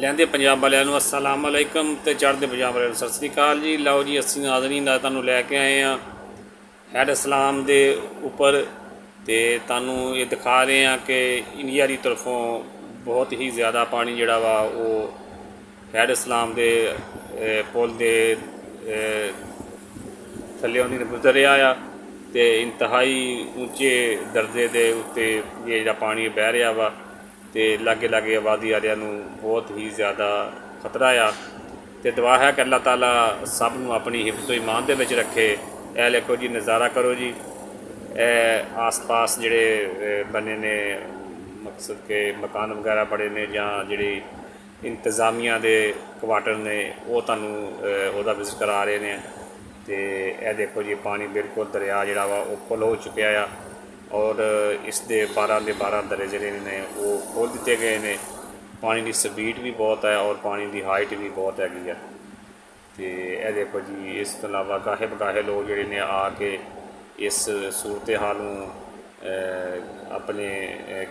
लैंदे पंजाब वालिਆਂ ਨੂੰ अस्सलाम वालेकुम ਤੇ ਚੜ੍ਹਦੇ ਪੰਜਾਬ ਵਾਲਿਆਂ ਨੂੰ ਸਤਿ ਸ੍ਰੀ ਅਕਾਲ ਜੀ। ਲਓ ਜੀ ਅਸੀਂ ਨਾਜ਼ਰੀਨ ਦਾ ਤੁਹਾਨੂੰ ਲੈ ਕੇ ਆਏ ਹਾਂ ਹੈਡ ਇਸਲਾਮ ਦੇ ਉੱਪਰ ਤੇ ਤੁਹਾਨੂੰ ਇਹ ਦਿਖਾ ਰਹੇ ਹਾਂ ਕਿ ਇੰਡੀਆ ਦੀ ਤਰਫੋਂ ਬਹੁਤ ਹੀ ਜ਼ਿਆਦਾ ਪਾਣੀ ਜਿਹੜਾ ਵਾ ਉਹ ਹੈਡ ਇਸਲਾਮ ਦੇ ਪੁਲ ਦੇ ਥੱਲਿਓਂ ਦੀ ਗੁਜ਼ਰਿਆ ਆ ਤੇ ਇੰਤਹਾਈ ਉੱਚੇ ਦਰਜੇ ਦੇ ਉੱਤੇ ਇਹ ਜਿਹੜਾ ਪਾਣੀ ਬਹਿ ਰਿਹਾ ਵਾ ਤੇ लागे लागे आबादी वालिਆਂ ਨੂੰ बहुत ही ज़्यादा खतरा आ तो दुआ है कि अल्लाह ताला सब नूं अपनी हिफ्ज़ो ईमान दे विच रखे। ए देखो जी नज़ारा करो जी, आस पास जिहड़े बने ने मकसद के मकान वगैरह बड़े ने जां जिहड़ी इंतज़ामिया दे क्वार्टर ने वो तुहानूं उहदा विज़िट करा रहे हैं। तो यह देखो जी पानी बिल्कुल दरिया जिहड़ा वा वो फुल हो चुकिया आ और इस दे 12 के 12 दरे जिहड़े ने वो खोल दिते गए हैं। पानी की स्पीड भी बहुत है और पानी की हाइट भी बहुत हैगी है। तो यह देखो जी इस तो इलावा गाहे बगाहे लोग जिहड़े ने आके इस सूरत हाल नूं अपने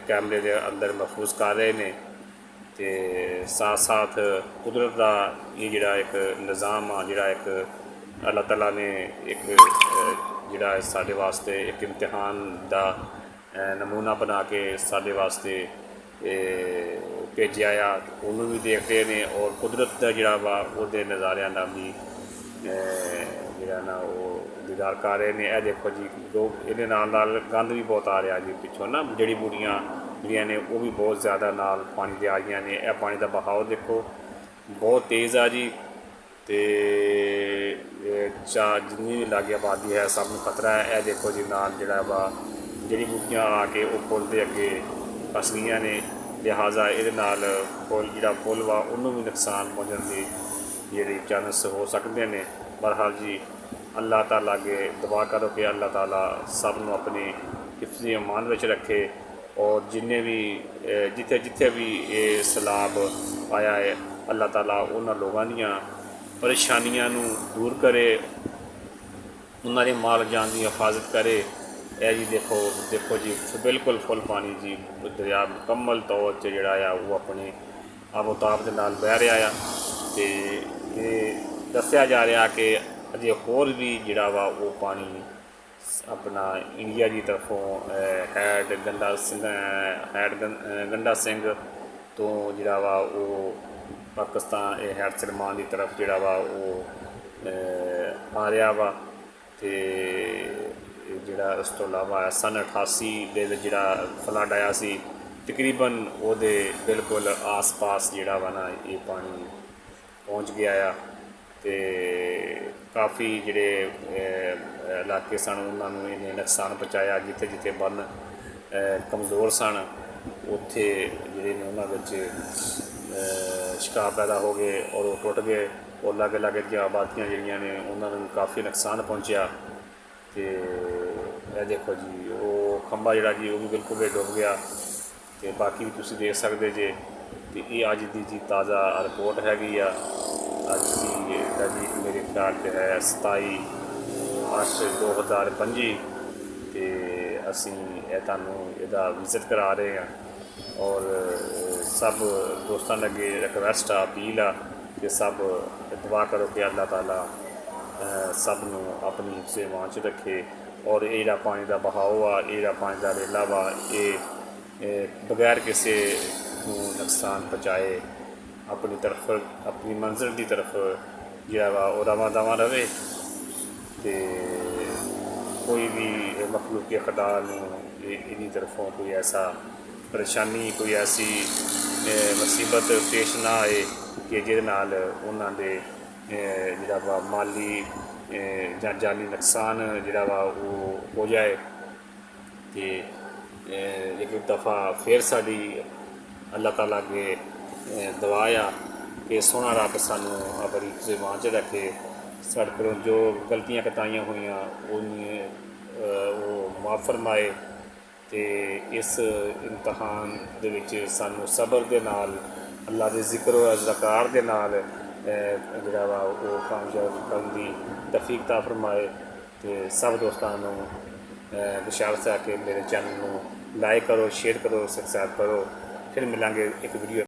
कैमरे के अंदर महफूज कर रहे हैं। तो साथ साथ कुदरत का ये जिहड़ा एक निज़ाम आ जिहड़ा एक अल्लाह ताला ने एक जिहड़ा साडे वास्ते एक इम्तिहान का नमूना बना के साडे वास्ते भेजिया आ, उन्होंने भी देख रहे हैं और कुदरत का जिहड़ा वा उहदे नज़ारियां दा भी जिहड़ा ना वो दीदार कर रहे हैं। यह देखो जी लोग इहदे नाल गंद भी बहुत आ रहा जी पिछों ना जड़ी बूटियां जिहड़ियां ने वो भी बहुत ज़्यादा नाल पानी दे आ गई ने। यह पानी का बहाव देखो बहुत तेज़ आ जी। तो जिन्नी भी लागे आबादी है सब नूं खतरा है। यह देखो जी नाल जिहड़ा वा जड़ी बूटियां आके वो पुल के अगे फस गई ने, लिहाजा ये पुल जिहड़ा पुल वा उन्होंने भी नुकसान पहुँचने की जिहड़े चांस हो सकते हैं। बहरहाल जी अल्लाह ताला अगे दुआ करो कि अल्लाह ताला सब नूं अपनी हिफ्ज़ ईमान विच रखे और जिन्हें भी जिथे जिथे भी ये सैलाब आया है अल्लाह ताला उन्होंने लोगों दीयां परेशानियां नूं दूर करे, उन्होंने माल जान की हिफाजत करे। यह जी देखो देखो जी बिल्कुल फुल पानी जी दरिया मुकम्मल तौर पर जोड़ा आ वो अपने आबोताब के नाल बह रहा आ। तो ये दस्या जा रहा कि अजे होर भी जिहड़ा वा वो पानी अपना इंडिया की तरफों हैड गंडा सिंह तो जिहड़ा वा वो पाकिस्तान हैड सलमान की तरफ जिहड़ा वा वो आ रहा वा। तो जिहड़ा उस तो इलावा सन 88 दे विच जिहड़ा फ्लड आया सी तकरीबन उहदे बिल्कुल आस पास जिहड़ा वा ना ये पानी पहुँच गया आ। तो काफ़ी जिहड़े इलाके सन उन्होंने इन्हें नुकसान पहुँचाया, जिथे जिथे बन कमज़ोर सन उत्थे जिहड़े ने उन्हां विच शिकार पैदा हो गए और वो टुट गए और लागे लागे दी आबादियां जिहड़ियां ने उन्होंने काफ़ी नुकसान पहुँचा। तो यह देखो जी वो खंबा जिहड़ा जी वो भी बिल्कुल डुब गया। तो बाकी भी तुसीं देख सकते जे। तो ये अज की जी ताज़ा रिपोर्ट हैगी आ अज की जी मेरे ख्याल से है 27/8/2025। तो असी तुहानूं इहदा विजिट करा रहे हैं और सब दोस्तों लगे रिक्वेस्ट आ अपील आ कि सब दुआ करो कि अल्लाह ताला सब नूं अपनी हिफ्ज़ ईमान च रखे और ये जिहड़ा पानी का बहाव आ ये जिहड़ा पानी का रेला वा ये बगैर किसी नुकसान पहुँचाए अपनी तरफ अपनी मंजिल की तरफ जिहड़ा वा वो रवां दवां रहे। तो कोई भी मखलूक खुदा नूं इहदी तरफों कोई ऐसा परेशानी कोई ऐसी मुसीबत पेश ना आए कि जिहदे नाल उन्हां दे जिहड़ा वा माली जां जानी नुकसान जिहड़ा वा वो हो जाए। तो एक दफ़ा फिर साडी अल्लाह ताला अगे दुआ आ कि सोहना रब सानूं अपनी हिफ्ज़ ईमान च रखे, साडे कोलों जो गलतियां कताइयां हुईयां वो माफ़ फरमाए। तो इस इम्तिहान दे विच सानूं सबर दे नाल अल्लाह दे जिक्र और अज़कार दे नाल जिहड़ा वा वो कामयाब करन दी तौफीक अता फरमाए। तो सब दोस्तां नूं गुज़ारिश है कि मेरे चैनल नूं लाइक करो, शेयर करो, सब्सक्राइब करो। फिर मिलांगे एक वीडियो